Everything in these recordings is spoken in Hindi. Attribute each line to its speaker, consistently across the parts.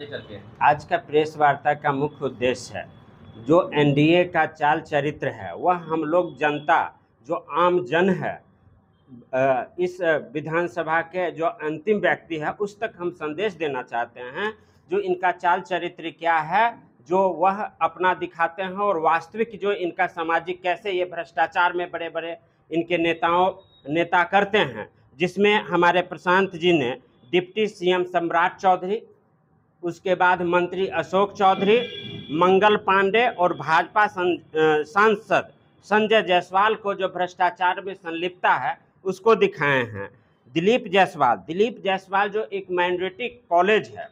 Speaker 1: करके
Speaker 2: आज का प्रेस वार्ता का मुख्य उद्देश्य है जो एनडीए का चाल चरित्र है वह हम लोग जनता जो आम जन है इस विधानसभा के जो अंतिम व्यक्ति है उस तक हम संदेश देना चाहते हैं जो इनका चाल चरित्र क्या है जो वह अपना दिखाते हैं और वास्तविक जो इनका सामाजिक कैसे ये भ्रष्टाचार में बड़े बड़े इनके नेता करते हैं, जिसमें हमारे प्रशांत जी ने डिप्टी सीएम सम्राट चौधरी, उसके बाद मंत्री अशोक चौधरी, मंगल पांडे और भाजपा सांसद संजय जायसवाल को जो भ्रष्टाचार में संलिप्तता है उसको दिखाए हैं। दिलीप जायसवाल जो एक माइनॉरिटी कॉलेज है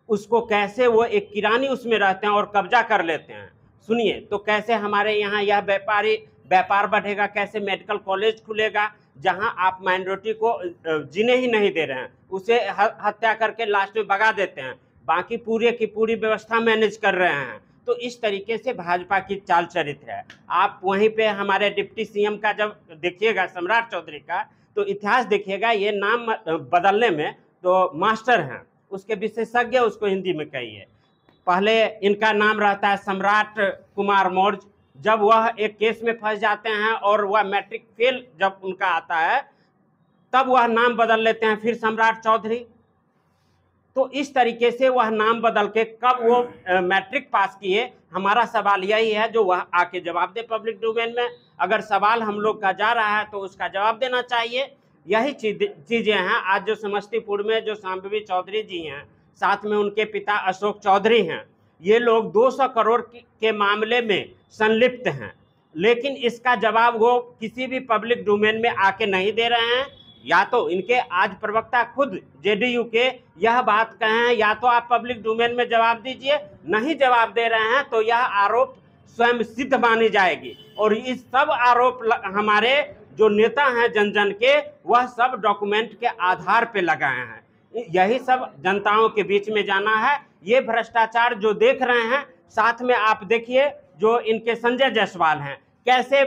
Speaker 2: उसको कैसे वो एक किरानी उसमें रहते हैं और कब्जा कर लेते हैं। सुनिए तो कैसे हमारे यहाँ यह व्यापार बढ़ेगा, कैसे मेडिकल कॉलेज खुलेगा जहां आप माइनॉरिटी को जीने ही नहीं दे रहे हैं, उसे हत्या करके लास्ट में भगा देते हैं, बाकी पूरे की पूरी व्यवस्था मैनेज कर रहे हैं। तो इस तरीके से भाजपा की चाल चरित्र है। आप वहीं पे हमारे डिप्टी सीएम का जब देखिएगा सम्राट चौधरी का तो इतिहास देखिएगा, ये नाम बदलने में तो मास्टर हैं, उसके विशेषज्ञ उसको हिंदी में कहिए। पहले इनका नाम रहता है सम्राट कुमार मौर्य, जब वह एक केस में फंस जाते हैं और वह मैट्रिक फेल जब उनका आता है तब वह नाम बदल लेते हैं फिर सम्राट चौधरी। तो इस तरीके से वह नाम बदल के कब वो मैट्रिक पास किए, हमारा सवाल यही है जो वह आके जवाब दे पब्लिक डोमेन में। अगर सवाल हम लोग का जा रहा है तो उसका जवाब देना चाहिए। यही चीज़ें हैं। आज जो समस्तीपुर में जो शांभवी चौधरी जी हैं, साथ में उनके पिता अशोक चौधरी हैं, ये लोग 200 करोड़ के मामले में संलिप्त हैं, लेकिन इसका जवाब वो किसी भी पब्लिक डोमेन में आके नहीं दे रहे हैं। या तो इनके आज प्रवक्ता खुद जेडीयू के यह बात कहें, या तो आप पब्लिक डोमेन में जवाब दीजिए, नहीं जवाब दे रहे हैं तो यह आरोप स्वयं सिद्ध मानी जाएगी। और इस सब आरोप हमारे जो नेता हैं जन जन के, वह सब डॉक्यूमेंट के आधार पे लगाए हैं। यही सब जनताओं के बीच में जाना है। ये भ्रष्टाचार जो देख रहे हैं, साथ में आप देखिए जो इनके संजय जायसवाल हैं, कैसे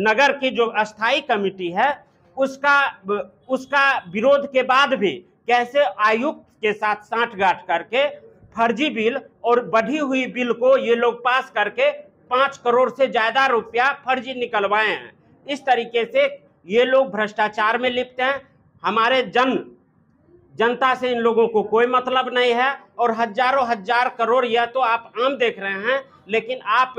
Speaker 2: नगर की जो अस्थाई कमेटी है उसका विरोध के बाद भी कैसे आयुक्त के साथ सांठगांठ करके फर्जी बिल और बढ़ी हुई बिल को ये लोग पास करके 5 करोड़ से ज्यादा रुपया फर्जी निकलवाए हैं। इस तरीके से ये लोग भ्रष्टाचार में लिप्त हैं। हमारे जनता से इन लोगों को कोई मतलब नहीं है। और हजारों हजार करोड़ यह तो आप आम देख रहे हैं, लेकिन आप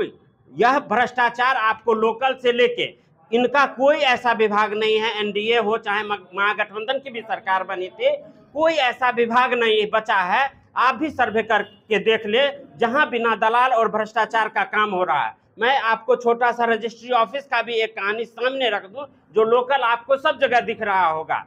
Speaker 2: यह भ्रष्टाचार आपको लोकल से लेके इनका कोई ऐसा विभाग नहीं है, एनडीए हो चाहे महागठबंधन की भी सरकार बनी थी, कोई ऐसा विभाग नहीं बचा है। आप भी सर्वे करके देख ले जहां बिना दलाल और भ्रष्टाचार का काम हो रहा है। मैं आपको छोटा सा रजिस्ट्री ऑफिस का भी एक कहानी सामने रख दूं जो लोकल आपको सब जगह दिख रहा होगा।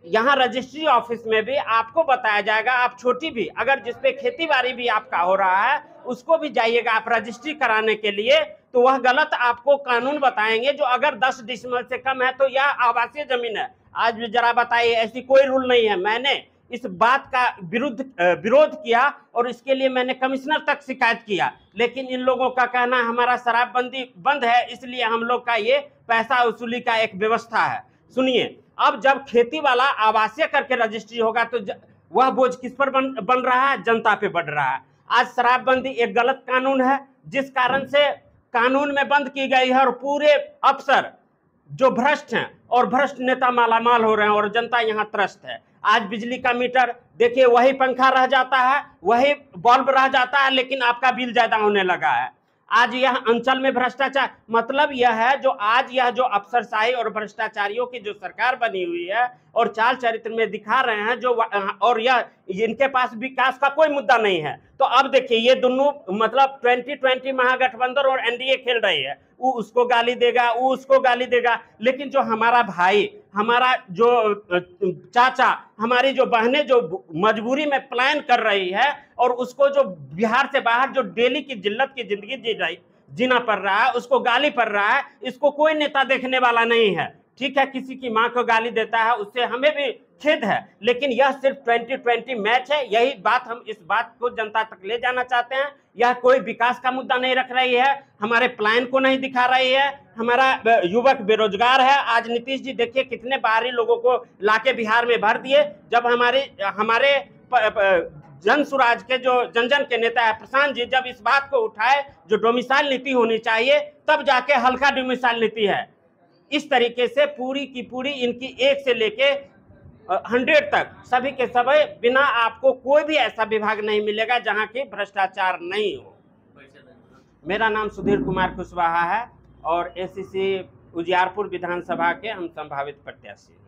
Speaker 2: यहाँ रजिस्ट्री ऑफिस में भी आपको बताया जाएगा, आप छोटी भी अगर जिसपे खेती बाड़ी भी आपका हो रहा है उसको भी जाइएगा आप रजिस्ट्री कराने के लिए, तो वह गलत आपको कानून बताएंगे जो अगर 10 डिसमिल से कम है तो यह आवासीय जमीन है। आज भी जरा बताइए, ऐसी कोई रूल नहीं है। मैंने इस बात का विरोध किया और इसके लिए मैंने कमिश्नर तक शिकायत किया, लेकिन इन लोगों का कहना हमारा शराबबंदी बंद है इसलिए हम लोग का ये पैसा वसूली का एक व्यवस्था है। सुनिए, अब जब खेती वाला आवासीय करके रजिस्ट्री होगा तो वह बोझ किस पर बन रहा है? जनता पे बढ़ रहा है। आज शराबबंदी एक गलत कानून है जिस कारण से कानून में बंद की गई है और पूरे अफसर जो भ्रष्ट हैं और भ्रष्ट नेता मालामाल हो रहे हैं और जनता यहाँ त्रस्त है। आज बिजली का मीटर देखिए, वही पंखा रह जाता है, वही बल्ब रह जाता है, लेकिन आपका बिल ज्यादा होने लगा है। आज यह अंचल में भ्रष्टाचार, मतलब यह है जो आज यह जो अफसरशाही और भ्रष्टाचारियों की जो सरकार बनी हुई है और चाल चरित्र में दिखा रहे हैं जो, और यह इनके पास विकास का कोई मुद्दा नहीं है। तो अब देखिए ये दोनों मतलब 2020 महागठबंधन और एनडीए खेल रही है, वो उसको गाली देगा, वो उसको गाली देगा, लेकिन जो हमारा भाई, हमारा जो चाचा, हमारी जो बहनें जो मजबूरी में प्लान कर रही है और उसको जो बिहार से बाहर जो डेली की जिल्लत की जिंदगी जीना पड़ रहा है, उसको गाली पड़ रहा है, इसको कोई नेता देखने वाला नहीं है। ठीक है, किसी की मां को गाली देता है उससे हमें भी खेद है, लेकिन यह सिर्फ 2020 मैच है। यही बात हम इस बात को जनता तक ले जाना चाहते हैं। यह कोई विकास का मुद्दा नहीं रख रही है, हमारे प्लान को नहीं दिखा रही है। हमारा युवक बेरोजगार है। आज नीतीश जी देखिए कितने बाहरी लोगों को लाके बिहार में भर दिए, जब हमारे जन सुराज के जो जन जन के नेता है प्रशांत जी, जब इस बात को उठाए जो डोमिसाइल नीति होनी चाहिए, तब जाके हल्का डोमिसाइल नीति है। इस तरीके से पूरी की पूरी इनकी 1 से लेके 100 तक सभी के सभी, बिना आपको कोई भी ऐसा विभाग नहीं मिलेगा जहां की भ्रष्टाचार नहीं हो। मेरा नाम सुधीर कुमार कुशवाहा है और एसीसी उजियारपुर विधानसभा के हम संभावित प्रत्याशी हैं।